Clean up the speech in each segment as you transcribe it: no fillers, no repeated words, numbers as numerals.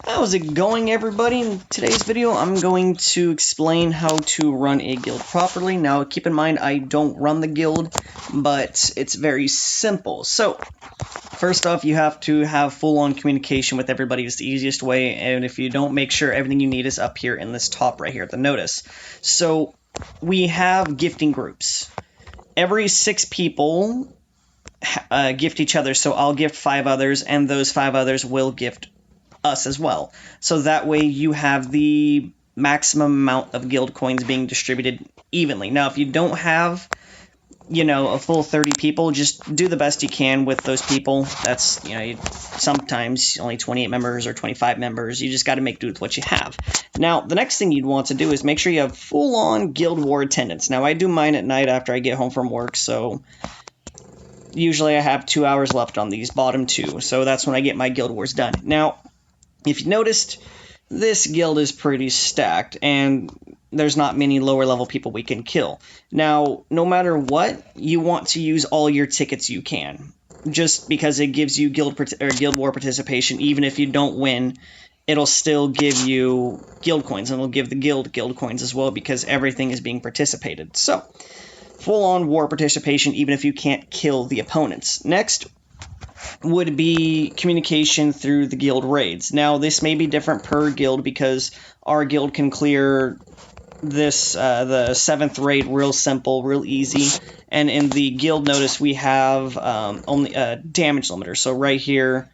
How's it going, everybody? In today's video, I'm going to explain how to run a guild properly. Now, keep in mind, I don't run the guild, but it's very simple. So, first off, you have to have full-on communication with everybody. It's the easiest way, and if you don't, make sure everything you need is up here in this top right here, the notice. So, we have gifting groups. Every 6 people gift each other, so I'll gift 5 others, and those 5 others will gift us as well. So that way you have the maximum amount of guild coins being distributed evenly. Now, if you don't have, a full 30 people, just do the best you can with those people. That's, sometimes only 28 members or 25 members. You just got to make do with what you have. Now, the next thing you'd want to do is make sure you have full-on guild war attendance. Now, I do mine at night after I get home from work, so usually I have 2 hours left on these bottom 2, so that's when I get my guild wars done. Now, if you noticed, this guild is pretty stacked, and there's not many lower level people we can kill. Now, no matter what, you want to use all your tickets you can, just because it gives you guild war participation. Even if you don't win, it'll still give you guild coins, and it'll give the guild coins as well, because everything is being participated. So, full-on war participation, even if you can't kill the opponents. Next would be communication through the guild raids. Now, this may be different per guild because our guild can clear this the 7th raid real simple, real easy. And in the guild notice, we have only a damage limiter. So right here,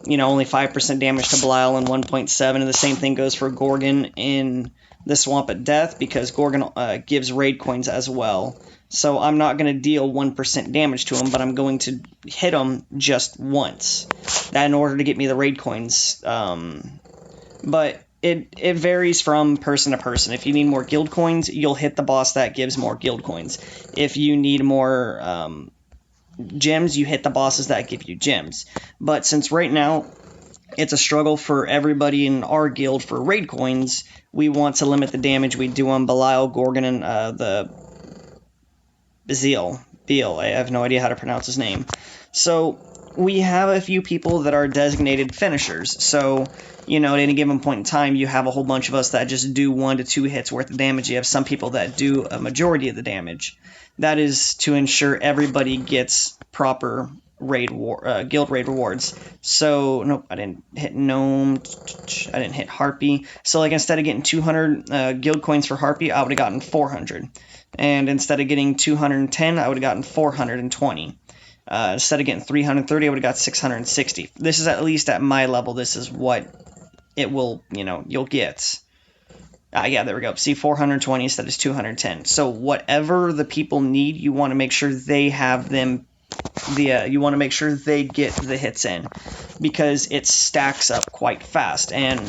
only 5% damage to Belial and 1.7. And the same thing goes for Gorgon in the Swamp at Death, because Gorgon gives raid coins as well. So I'm not going to deal 1% damage to him, but I'm going to hit him just once, that in order to get me the raid coins. But it varies from person to person. If you need more guild coins, you'll hit the boss that gives more guild coins. If you need more gems, you hit the bosses that give you gems. But since right now it's a struggle for everybody in our guild for raid coins, we want to limit the damage we do on Belial, Gorgon, and the Beal. I have no idea how to pronounce his name. So we have a few people that are designated finishers. So, at any given point in time, you have a whole bunch of us that just do 1 to 2 hits worth of damage. You have some people that do a majority of the damage. That is to ensure everybody gets proper guild raid rewards. So, nope, I didn't hit Gnome. I didn't hit Harpy. So, instead of getting 200 guild coins for Harpy, I would have gotten 400. And instead of getting 210, I would have gotten 420. Instead of getting 330, I would have got 660. This is at least at my level. This is what it will, you'll get. Yeah, there we go. See, 420 instead of 210. So whatever the people need, you want to make sure they have them. You want to make sure they get the hits in, because it stacks up quite fast. And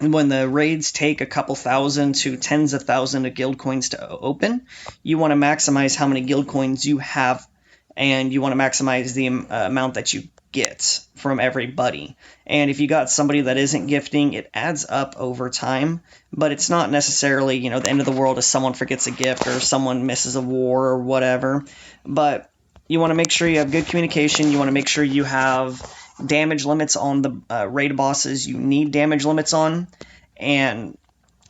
when the raids take a couple thousand to tens of thousands of guild coins to open, you want to maximize how many guild coins you have, and you want to maximize the amount that you get from everybody. And if you got somebody that isn't gifting, it adds up over time, but it's not necessarily, the end of the world if someone forgets a gift or someone misses a war or whatever. But you want to make sure you have good communication. You want to make sure you have damage limits on the raid bosses you need damage limits on, and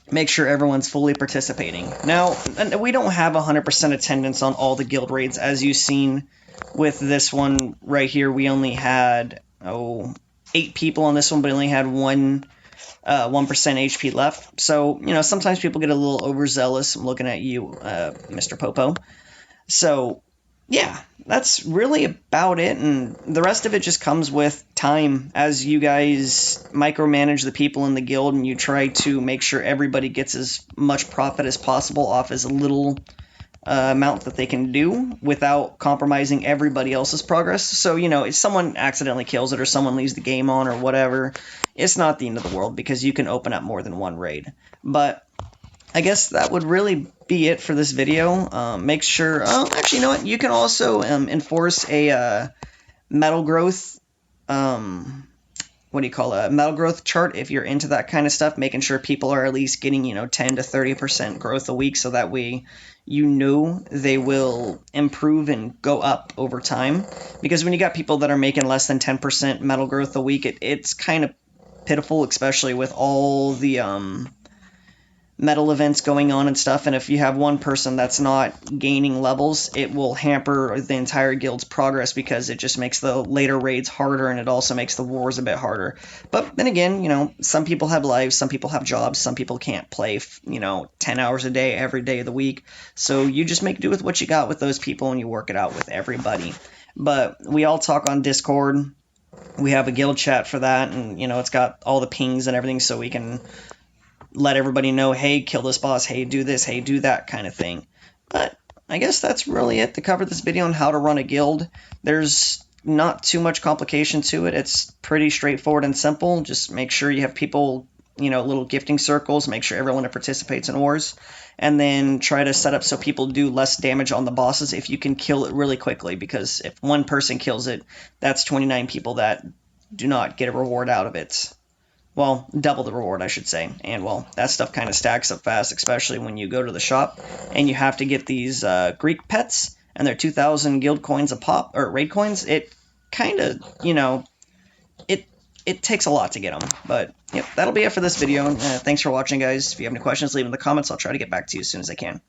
make sure everyone's fully participating. Now, we don't have 100% attendance on all the guild raids, as you've seen with this one right here. We only had 8 people on this one, but only had 1% HP left. So, sometimes people get a little overzealous. I'm looking at you, Mr. Popo. So, yeah, that's really about it, and the rest of it just comes with time. As you guys micromanage the people in the guild, and you try to make sure everybody gets as much profit as possible off as little amount that they can do without compromising everybody else's progress. So, if someone accidentally kills it, or someone leaves the game on, or whatever, it's not the end of the world, because you can open up more than one raid. But I guess that would really be it for this video. Make sure... actually, you know what? You can also enforce a metal growth... metal growth chart if you're into that kind of stuff, making sure people are at least getting, 10 to 30% growth a week, so that way they will improve and go up over time. Because when you got people that are making less than 10% metal growth a week, it's kind of pitiful, especially with all the medal events going on and stuff, and if you have one person that's not gaining levels, it will hamper the entire guild's progress because it just makes the later raids harder, and it also makes the wars a bit harder. But then again, some people have lives, some people have jobs, some people can't play 10 hours a day every day of the week, so you just make do with what you got with those people and you work it out with everybody. But we all talk on Discord. We have a guild chat for that, and it's got all the pings and everything, so we can let everybody know, hey, kill this boss, hey, do this, hey, do that kind of thing. But I guess that's really it to cover this video on how to run a guild. There's not too much complication to it. It's pretty straightforward and simple. Just make sure you have people, little gifting circles, make sure everyone that participates in wars, and then try to set up so people do less damage on the bosses if you can kill it really quickly, because if one person kills it, that's 29 people that do not get a reward out of it. Well, double the reward, I should say. And, well, that stuff kind of stacks up fast, especially when you go to the shop and you have to get these Greek pets, and they're 2,000 guild coins a pop, or raid coins. It kind of, it takes a lot to get them. But, yep, that'll be it for this video. Thanks for watching, guys. If you have any questions, leave them in the comments. I'll try to get back to you as soon as I can.